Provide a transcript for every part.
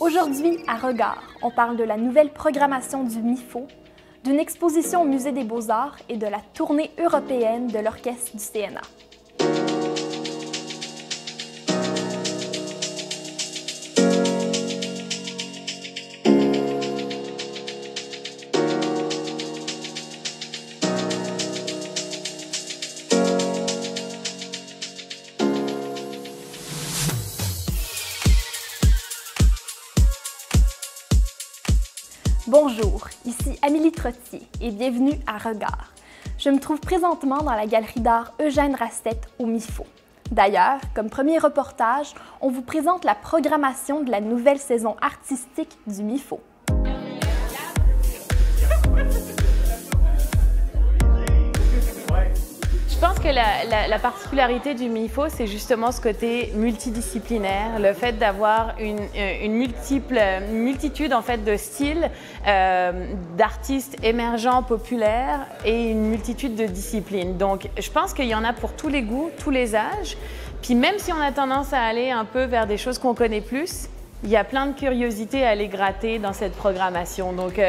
Aujourd'hui, à Regard, on parle de la nouvelle programmation du MIFO, d'une exposition au Musée des Beaux-Arts et de la tournée européenne de l'Orchestre du CNA. Bonjour, ici Amélie Trottier et bienvenue à Regard. Je me trouve présentement dans la galerie d'art Eugène Rastette au MIFO. D'ailleurs, comme premier reportage, on vous présente la programmation de la nouvelle saison artistique du MIFO. Je pense que la particularité du MIFO, c'est justement ce côté multidisciplinaire, le fait d'avoir une multitude en fait, de styles, d'artistes émergents, populaires et une multitude de disciplines. Donc, je pense qu'il y en a pour tous les goûts, tous les âges. Puis même si on a tendance à aller un peu vers des choses qu'on connaît plus, il y a plein de curiosités à aller gratter dans cette programmation. Donc,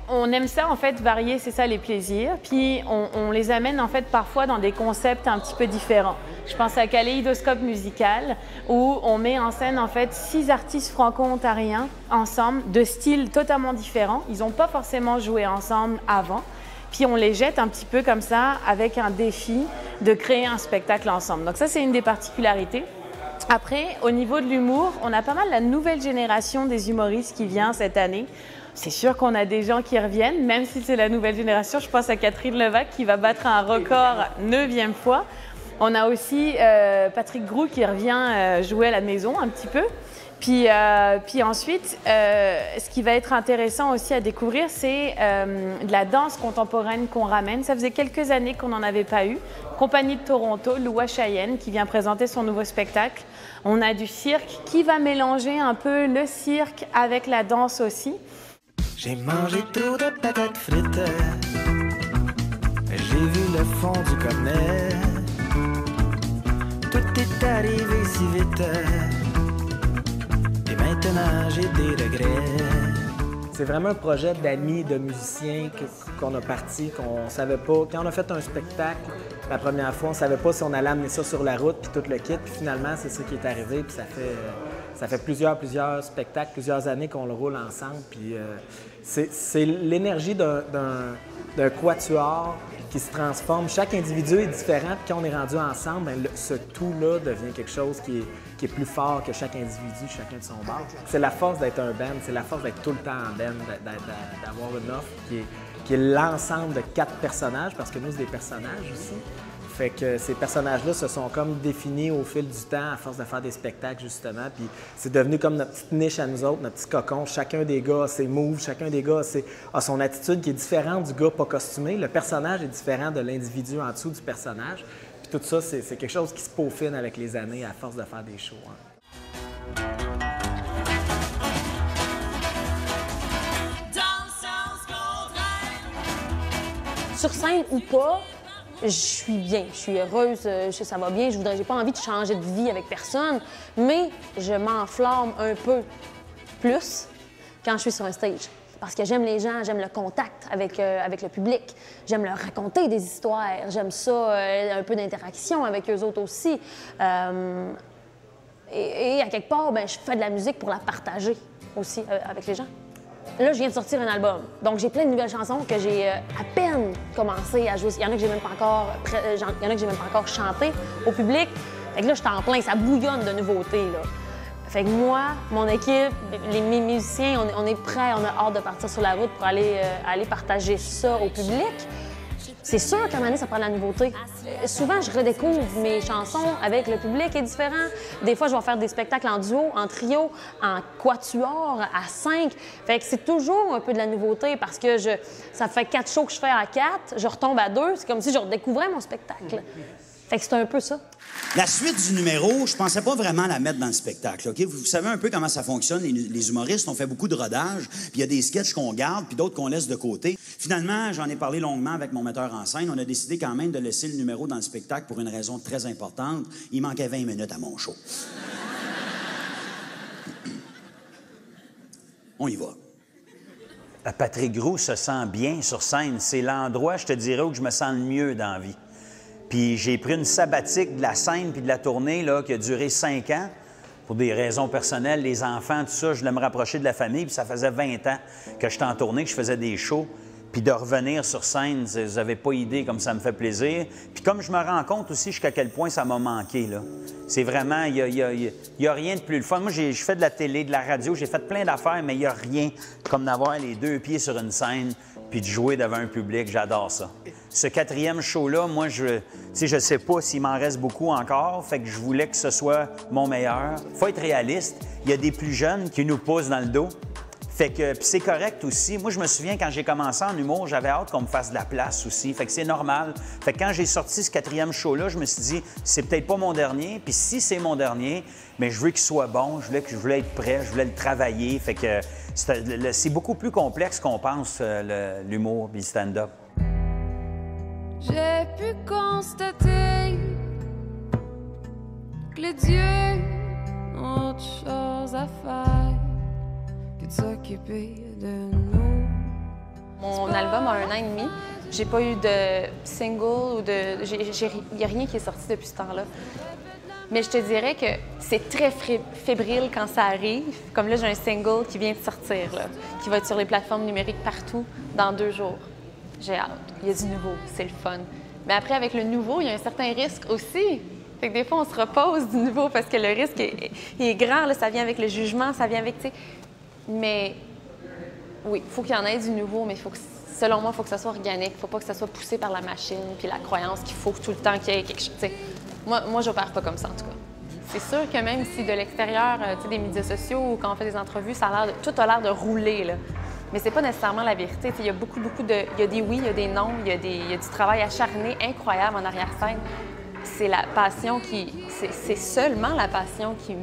on aime ça, en fait, varier, c'est ça les plaisirs. Puis, on les amène, en fait, parfois dans des concepts un petit peu différents. Je pense à Kaléidoscope musical, où on met en scène, en fait, 6 artistes franco-ontariens ensemble, de styles totalement différents. Ils n'ont pas forcément joué ensemble avant. Puis, on les jette un petit peu comme ça, avec un défi de créer un spectacle ensemble. Donc, ça, c'est une des particularités. Après, au niveau de l'humour, on a pas mal la nouvelle génération des humoristes qui vient cette année. C'est sûr qu'on a des gens qui reviennent, même si c'est la nouvelle génération. Je pense à Catherine Levac qui va battre un record 9e fois. On a aussi Patrick Groux qui revient jouer à la maison un petit peu. Puis ensuite, ce qui va être intéressant aussi à découvrir, c'est de la danse contemporaine qu'on ramène. Ça faisait quelques années qu'on n'en avait pas eu. Compagnie de Toronto, Loua Cheyenne, qui vient présenter son nouveau spectacle. On a du cirque qui va mélanger un peu le cirque avec la danse aussi. J'ai mangé trop de patates frites. J'ai vu le fond du cornet. Tout est arrivé si vite. Et maintenant j'ai des regrets. C'est vraiment un projet d'amis, de musiciens qu'on a parti, qu'on ne savait pas. Quand on a fait un spectacle la première fois, on ne savait pas si on allait amener ça sur la route, puis tout le kit. Puis finalement, c'est ça qui est arrivé. Puis ça fait plusieurs spectacles, plusieurs années qu'on le roule ensemble. Puis c'est l'énergie d'un quatuor qui se transforme. Chaque individu est différent. Puis quand on est rendu ensemble, bien, ce tout-là devient quelque chose qui est plus fort que chaque individu, chacun de son bord. C'est la force d'être un band, c'est la force d'être tout le temps en band, d'avoir une offre qui est l'ensemble de 4 personnages, parce que nous, c'est des personnages aussi. Fait que ces personnages-là se sont comme définis au fil du temps à force de faire des spectacles, justement. Puis c'est devenu comme notre petite niche à nous autres, notre petit cocon. Chacun des gars a ses moves, chacun des gars a son attitude qui est différente du gars pas costumé. Le personnage est différent de l'individu en dessous du personnage. Puis tout ça, c'est quelque chose qui se peaufine avec les années à force de faire des shows. Hein. Sur scène ou pas, je suis bien, je suis heureuse, ça va bien, j'ai pas envie de changer de vie avec personne, mais je m'enflamme un peu plus quand je suis sur un stage. Parce que j'aime les gens, j'aime le contact avec le public, j'aime leur raconter des histoires, j'aime ça, un peu d'interaction avec eux autres aussi. Et à quelque part, ben, je fais de la musique pour la partager aussi avec les gens. Là, je viens de sortir un album, donc j'ai plein de nouvelles chansons que j'ai à peine commencé à jouer. Il y en a que j'ai même pas encore chanté au public. Fait que là, je suis en plein, ça bouillonne de nouveautés, là. Fait que moi, mon équipe, mes musiciens, on est prêts, on a hâte de partir sur la route pour aller partager ça au public. C'est sûr qu'à un moment donné, ça prend de la nouveauté. Souvent, je redécouvre mes chansons avec le public est différent. Des fois, je vais faire des spectacles en duo, en trio, en quatuor, à 5. Fait que c'est toujours un peu de la nouveauté parce que ça fait 4 shows que je fais à 4, je retombe à 2. C'est comme si je redécouvrais mon spectacle. Fait que c'est un peu ça. La suite du numéro, je pensais pas vraiment la mettre dans le spectacle. OK? Vous savez un peu comment ça fonctionne. Les humoristes, on fait beaucoup de rodage, puis il y a des sketchs qu'on garde, puis d'autres qu'on laisse de côté. Finalement, j'en ai parlé longuement avec mon metteur en scène. On a décidé quand même de laisser le numéro dans le spectacle pour une raison très importante. Il manquait 20 minutes à mon show. On y va. Patrick Groux se sent bien sur scène. C'est l'endroit, je te dirais, où je me sens le mieux dans la vie. Puis j'ai pris une sabbatique de la scène puis de la tournée là, qui a duré 5 ans. Pour des raisons personnelles, les enfants, tout ça, je voulais me rapprocher de la famille. Puis ça faisait 20 ans que j'étais en tournée, que je faisais des shows. Puis de revenir sur scène, vous n'avez pas idée comme ça me fait plaisir. Puis comme je me rends compte aussi jusqu'à quel point ça m'a manqué, là. C'est vraiment, il y a rien de plus le fun. Moi, je fais de la télé, de la radio, j'ai fait plein d'affaires, mais il n'y a rien comme d'avoir les 2 pieds sur une scène puis de jouer devant un public. J'adore ça. Ce 4e show-là, moi, je sais pas s'il m'en reste beaucoup encore, fait que je voulais que ce soit mon meilleur. Faut être réaliste. Il y a des plus jeunes qui nous poussent dans le dos. Fait que, puis c'est correct aussi. Moi, je me souviens, quand j'ai commencé en humour, j'avais hâte qu'on me fasse de la place aussi. Fait que c'est normal. Fait que quand j'ai sorti ce 4e show-là, je me suis dit, c'est peut-être pas mon dernier. Puis si c'est mon dernier, mais je veux qu'il soit bon. Je voulais être prêt, je voulais le travailler. Fait que c'est beaucoup plus complexe qu'on pense, l'humour puis le stand-up. J'ai pu constater que les dieux ont autre chose à faire que de s'occuper de nous. Mon album a 1 an et demi. J'ai pas eu de single ou de... Il n'y a rien qui est sorti depuis ce temps-là. Mais je te dirais que c'est très fébrile quand ça arrive. Comme là, j'ai un single qui vient de sortir, là, qui va être sur les plateformes numériques partout dans 2 jours. J'ai hâte. Il y a du nouveau, c'est le fun. Mais après, avec le nouveau, il y a un certain risque aussi. Fait que des fois, on se repose du nouveau parce que le risque est grand. Là, ça vient avec le jugement, ça vient avec, tu sais... Mais oui, il faut qu'il y en ait du nouveau, mais selon moi, il faut que ça soit organique. Il ne faut pas que ça soit poussé par la machine puis la croyance qu'il faut tout le temps qu'il y ait quelque chose. T'sais, moi je n'opère pas comme ça, en tout cas. C'est sûr que même si de l'extérieur, des médias sociaux ou quand on fait des entrevues, tout a l'air de rouler, là. Mais c'est pas nécessairement la vérité. Il y a beaucoup de... Il y a des oui, il y a des non, il y a du travail acharné incroyable en arrière-scène. C'est la passion c'est seulement la passion qui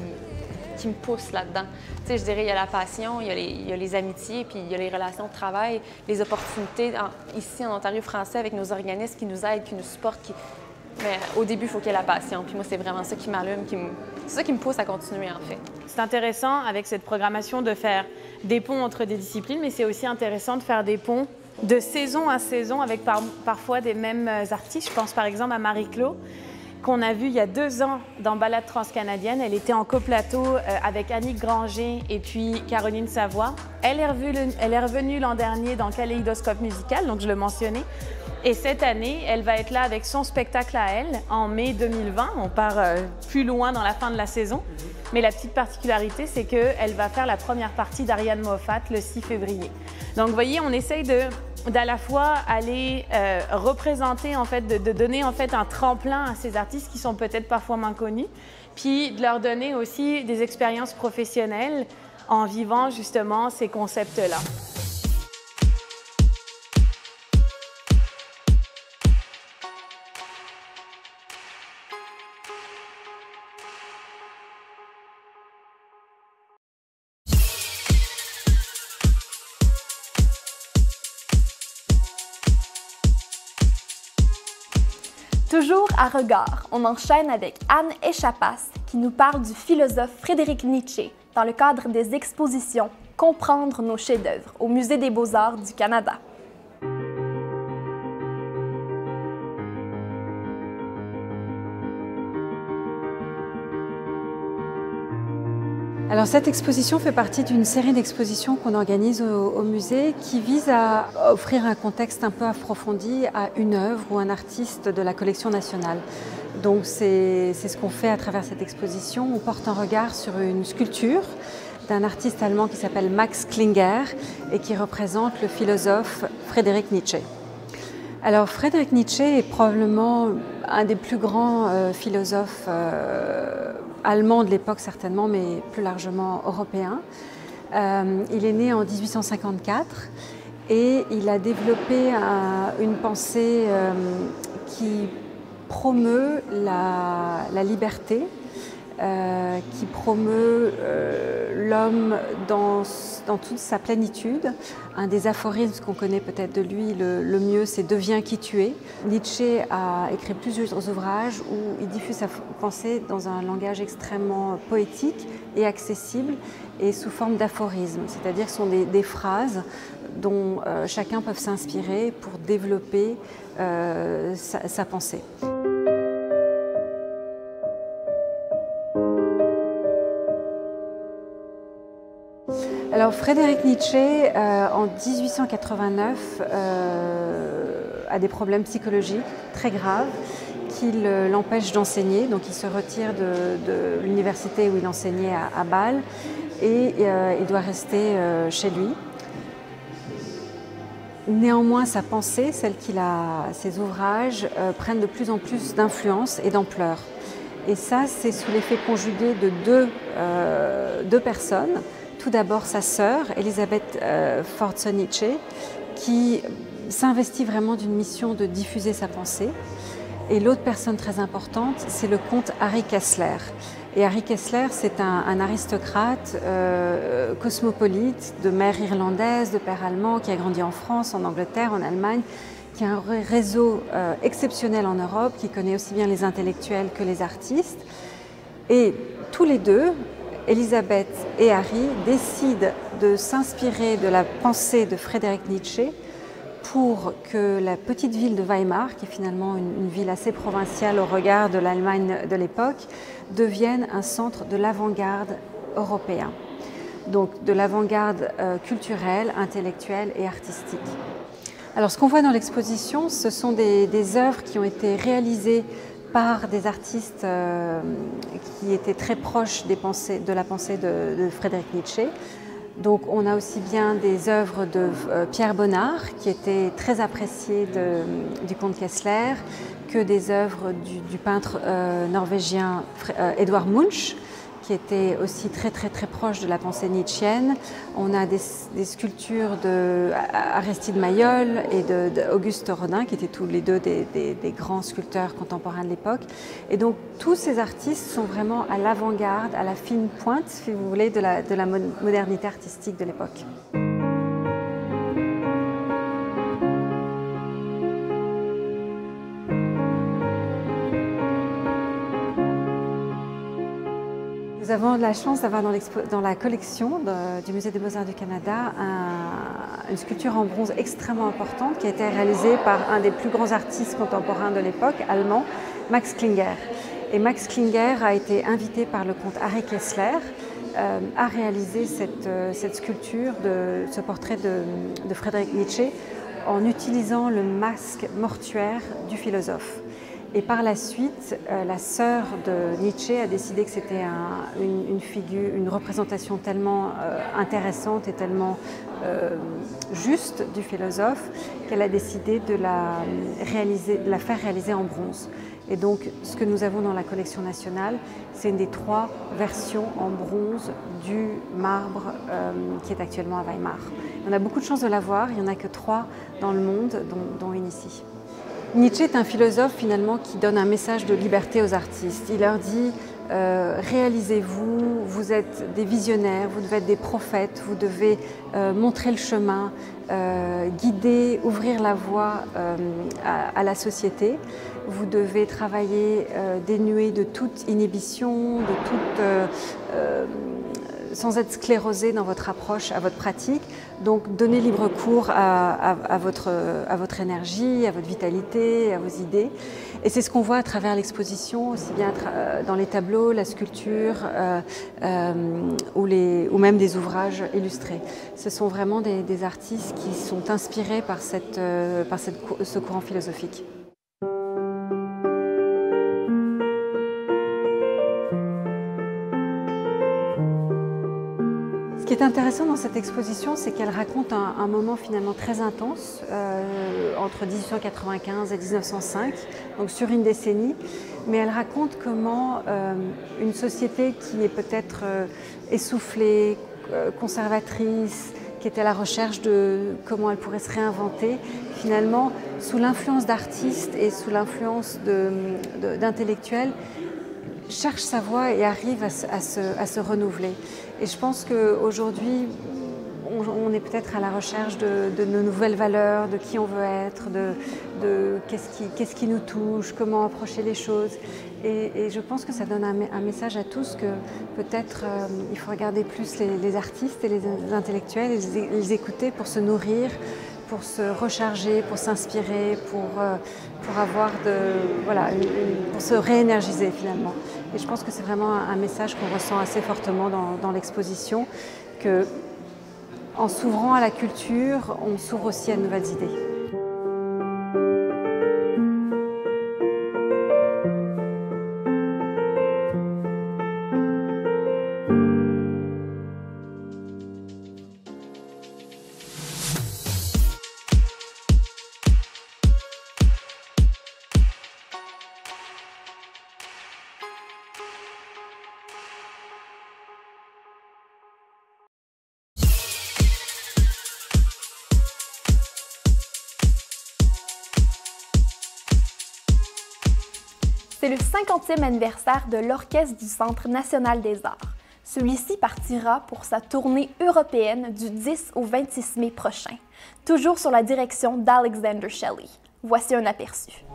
me pousse là-dedans. Tu sais, je dirais, il y a la passion, il y a les amitiés, puis il y a les relations de travail, les opportunités ici en Ontario français avec nos organismes qui nous aident, qui nous supportent. Mais au début, il faut qu'il y ait la passion. Puis moi, c'est vraiment ça qui m'allume, c'est ça qui me pousse à continuer, en fait. C'est intéressant avec cette programmation de faire des ponts entre des disciplines, mais c'est aussi intéressant de faire des ponts de saison à saison avec parfois des mêmes artistes. Je pense par exemple à Marie-Claude, qu'on a vue il y a 2 ans dans Balade transcanadienne. Elle était en coplateau avec Annick Granger et puis Caroline Savoie. Elle est revenue l'an dernier dans Kaléidoscope musical, donc je le mentionnais. Et cette année, elle va être là avec son spectacle à elle en mai 2020. On part plus loin dans la fin de la saison. Mais la petite particularité, c'est qu'elle va faire la première partie d'Ariane Moffat le 6 février. Donc, vous voyez, on essaye d'à la fois aller représenter, en fait, de donner en fait un tremplin à ces artistes qui sont peut-être parfois moins connus, puis de leur donner aussi des expériences professionnelles en vivant justement ces concepts-là. Toujours à Regard, on enchaîne avec Anne Echapas qui nous parle du philosophe Frédéric Nietzsche dans le cadre des expositions Comprendre nos chefs-d'œuvre au Musée des Beaux-Arts du Canada. Alors cette exposition fait partie d'une série d'expositions qu'on organise au musée qui vise à offrir un contexte un peu approfondi à une œuvre ou un artiste de la collection nationale. Donc c'est ce qu'on fait à travers cette exposition. On porte un regard sur une sculpture d'un artiste allemand qui s'appelle Max Klinger et qui représente le philosophe Frédéric Nietzsche. Alors Frédéric Nietzsche est probablement un des plus grands philosophes allemand de l'époque certainement, mais plus largement européen. Il est né en 1854 et il a développé une pensée qui promeut la liberté, qui promeut l'homme dans toute sa plénitude. Un des aphorismes qu'on connaît peut-être de lui le mieux, c'est « deviens qui tu es ». Nietzsche a écrit plusieurs ouvrages où il diffuse sa pensée dans un langage extrêmement poétique et accessible et sous forme d'aphorismes, c'est-à-dire que ce sont des phrases dont chacun peut s'inspirer pour développer sa pensée. Alors Friedrich Nietzsche, en 1889, a des problèmes psychologiques très graves qui l'empêchent d'enseigner. Donc il se retire de l'université où il enseignait à Bâle et il doit rester chez lui. Néanmoins, sa pensée, ses ouvrages, prennent de plus en plus d'influence et d'ampleur. Et ça, c'est sous l'effet conjugué de deux personnes. Tout d'abord sa sœur, Elisabeth Forze-Nietzsche, qui s'investit vraiment d'une mission de diffuser sa pensée. Et l'autre personne très importante, c'est le comte Harry Kessler. Et Harry Kessler, c'est un aristocrate cosmopolite, de mère irlandaise, de père allemand, qui a grandi en France, en Angleterre, en Allemagne, qui a un réseau exceptionnel en Europe, qui connaît aussi bien les intellectuels que les artistes. Et tous les deux, Elisabeth et Harry, décident de s'inspirer de la pensée de Friedrich Nietzsche pour que la petite ville de Weimar, qui est finalement une ville assez provinciale au regard de l'Allemagne de l'époque, devienne un centre de l'avant-garde européen. Donc de l'avant-garde culturelle, intellectuelle et artistique. Alors ce qu'on voit dans l'exposition, ce sont des œuvres qui ont été réalisées par des artistes qui étaient très proches de la pensée de Friedrich Nietzsche. Donc on a aussi bien des œuvres de Pierre Bonnard, qui était très apprécié du comte Kessler, que des œuvres du peintre norvégien Edvard Munch, qui était aussi très proche de la pensée nietzschienne. On a des sculptures d'Aristide Maillol et d'Auguste Rodin, qui étaient tous les deux des grands sculpteurs contemporains de l'époque. Et donc tous ces artistes sont vraiment à l'avant-garde, à la fine pointe, si vous voulez, de la modernité artistique de l'époque. Nous avons la chance d'avoir dans la collection du Musée des Beaux-Arts du Canada une sculpture en bronze extrêmement importante qui a été réalisée par un des plus grands artistes contemporains de l'époque, allemand, Max Klinger. Et Max Klinger a été invité par le comte Harry Kessler à réaliser cette sculpture, ce portrait de Friedrich Nietzsche, en utilisant le masque mortuaire du philosophe. Et par la suite, la sœur de Nietzsche a décidé que c'était une représentation tellement intéressante et tellement juste du philosophe qu'elle a décidé de la faire réaliser en bronze. Et donc, ce que nous avons dans la collection nationale, c'est une des 3 versions en bronze du marbre qui est actuellement à Weimar. On a beaucoup de chance de la voir, il n'y en a que 3 dans le monde, dont une ici. Nietzsche est un philosophe finalement qui donne un message de liberté aux artistes. Il leur dit réalisez-vous, vous êtes des visionnaires, vous devez être des prophètes, vous devez montrer le chemin, guider, ouvrir la voie à la société. Vous devez travailler dénué de toute inhibition, sans être sclérosé dans votre approche, à votre pratique. Donc donner libre cours à votre énergie, à votre vitalité, à vos idées. Et c'est ce qu'on voit à travers l'exposition, aussi bien dans les tableaux, la sculpture ou même des ouvrages illustrés. Ce sont vraiment des artistes qui sont inspirés par ce courant philosophique. Ce qui est intéressant dans cette exposition, c'est qu'elle raconte un moment finalement très intense entre 1895 et 1905, donc sur une décennie, mais elle raconte comment une société qui est peut-être essoufflée, conservatrice, qui était à la recherche de comment elle pourrait se réinventer, finalement, sous l'influence d'artistes et sous l'influence d'intellectuels, cherche sa voie et arrive à se renouveler. Et je pense qu'aujourd'hui, on est peut-être à la recherche de nos nouvelles valeurs, de qui on veut être, de qu'est-ce qui nous touche, comment approcher les choses. Et je pense que ça donne un message à tous que peut-être il faut regarder plus les artistes et les intellectuels et les écouter pour se nourrir, pour se recharger, pour s'inspirer, pour avoir pour se réénergiser finalement. Et je pense que c'est vraiment un message qu'on ressent assez fortement dans l'exposition, que en s'ouvrant à la culture, on s'ouvre aussi à de nouvelles idées. C'est le 50e anniversaire de l'Orchestre du Centre national des arts. Celui-ci partira pour sa tournée européenne du 10 au 26 mai prochain, toujours sur la direction d'Alexander Shelley. Voici un aperçu.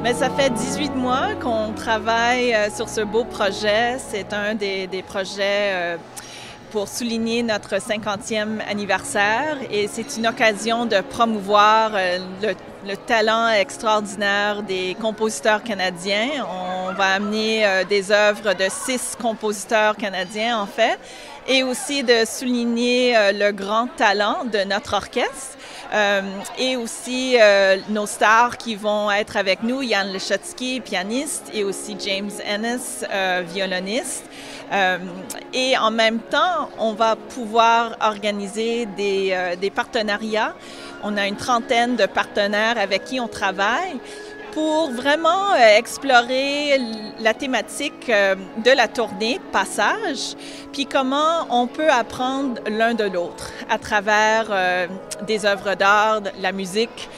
Mais ça fait 18 mois qu'on travaille sur ce beau projet. C'est un des projets pour souligner notre 50e anniversaire et c'est une occasion de promouvoir le talent extraordinaire des compositeurs canadiens. On va amener des œuvres de 6 compositeurs canadiens en fait et aussi de souligner le grand talent de notre orchestre. Et aussi nos stars qui vont être avec nous, Jan Lechotsky, pianiste, et aussi James Ennis, violoniste. Et en même temps, on va pouvoir organiser des partenariats. On a une trentaine de partenaires avec qui on travaille pour vraiment explorer la thématique de la tournée Passage, puis comment on peut apprendre l'un de l'autre à travers des œuvres d'art, la musique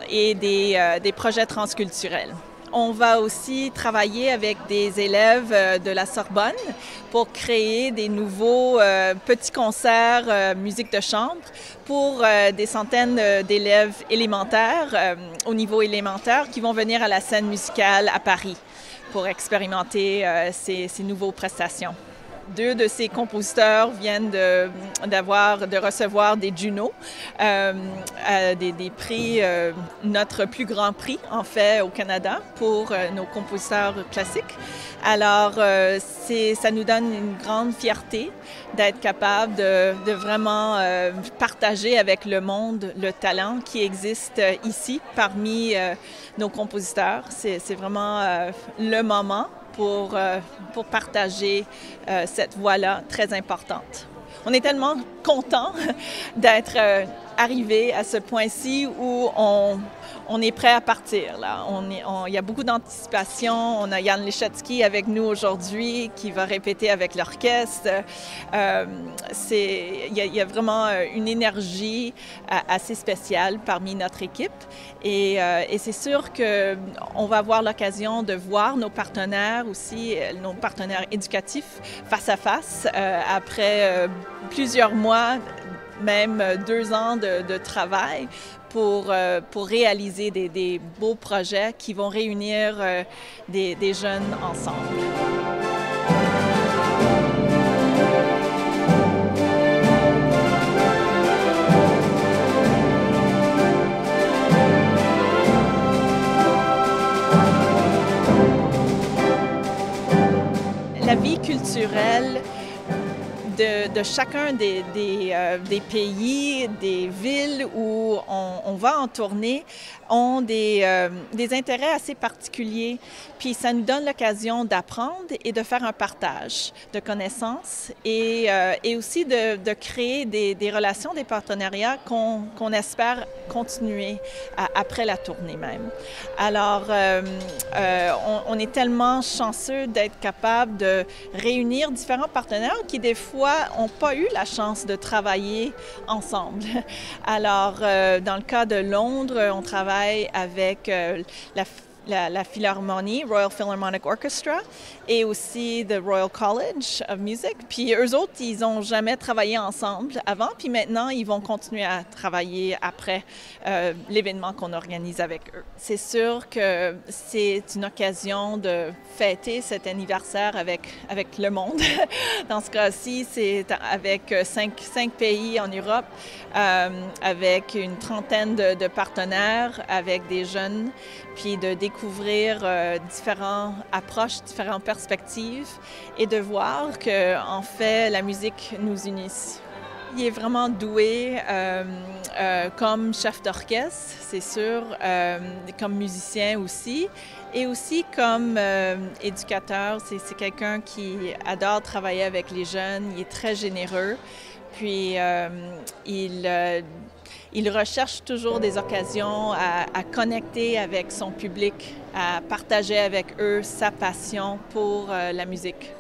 et des projets transculturels. On va aussi travailler avec des élèves de la Sorbonne pour créer des nouveaux petits concerts musique de chambre pour des centaines d'élèves élémentaires, au niveau élémentaire, qui vont venir à la scène musicale à Paris pour expérimenter ces nouveaux prestations. 2 de ces compositeurs viennent de recevoir des Juno, des prix, notre plus grand prix en fait au Canada pour nos compositeurs classiques. Alors ça nous donne une grande fierté d'être capable de vraiment partager avec le monde le talent qui existe ici parmi nos compositeurs. C'est vraiment le moment pour partager cette voie-là très importante. On est tellement contents d'être arrivés à ce point-ci où on est prêt à partir. Là. Il y a beaucoup d'anticipation. On a Jan Lechotsky avec nous aujourd'hui qui va répéter avec l'orchestre. Il y a vraiment une énergie assez spéciale parmi notre équipe. Et c'est sûr qu'on va avoir l'occasion de voir nos partenaires aussi, nos partenaires éducatifs face à face après plusieurs mois, même 2 ans de travail pour réaliser des beaux projets qui vont réunir des jeunes ensemble. La vie culturelle de chacun des pays, des villes où on va en tournée ont des intérêts assez particuliers. Puis ça nous donne l'occasion d'apprendre et de faire un partage de connaissances et aussi de créer des relations, des partenariats qu'on espère continuer après la tournée même. Alors, on est tellement chanceux d'être capable de réunir différents partenaires qui, des fois, n'ont pas eu la chance de travailler ensemble. Alors, dans le cas de Londres, on travaille avec la Philharmonie, Royal Philharmonic Orchestra, et aussi the Royal College of Music. Puis eux autres, ils n'ont jamais travaillé ensemble avant, puis maintenant, ils vont continuer à travailler après l'événement qu'on organise avec eux. C'est sûr que c'est une occasion de fêter cet anniversaire avec le monde. Dans ce cas-ci, c'est avec cinq pays en Europe, avec une trentaine de partenaires, avec des jeunes, puis de découvrir différentes approches, différentes perspectives et de voir que, en fait, la musique nous unit. Il est vraiment doué comme chef d'orchestre, c'est sûr, comme musicien aussi, et aussi comme éducateur. C'est quelqu'un qui adore travailler avec les jeunes, il est très généreux, puis il recherche toujours des occasions à connecter avec son public, à partager avec eux sa passion pour la musique.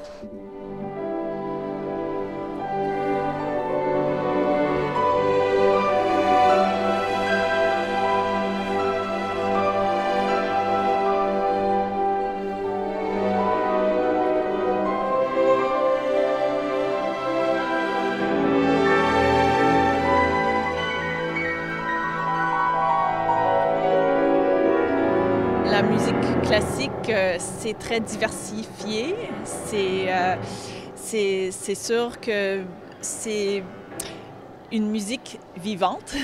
La musique classique, c'est très diversifié. C'est sûr que c'est une musique vivante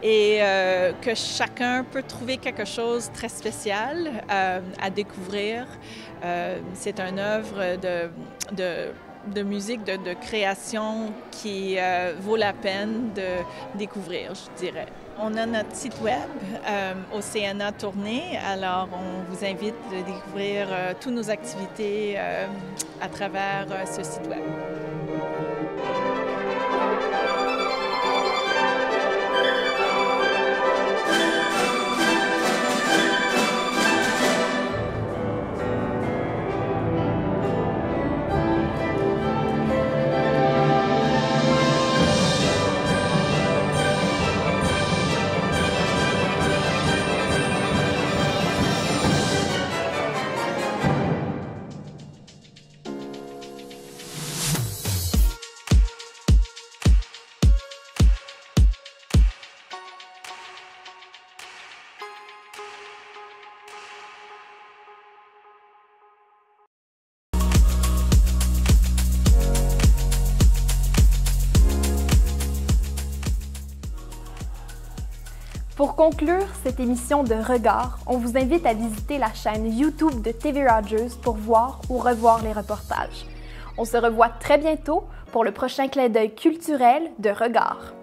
et que chacun peut trouver quelque chose de très spécial à découvrir. C'est une œuvre de musique, de création qui vaut la peine de découvrir, je dirais. On a notre site web, Océana Tournée, alors on vous invite à découvrir toutes nos activités à travers ce site web. Pour conclure cette émission de Regard, on vous invite à visiter la chaîne YouTube de TV Rogers pour voir ou revoir les reportages. On se revoit très bientôt pour le prochain clin d'œil culturel de Regard.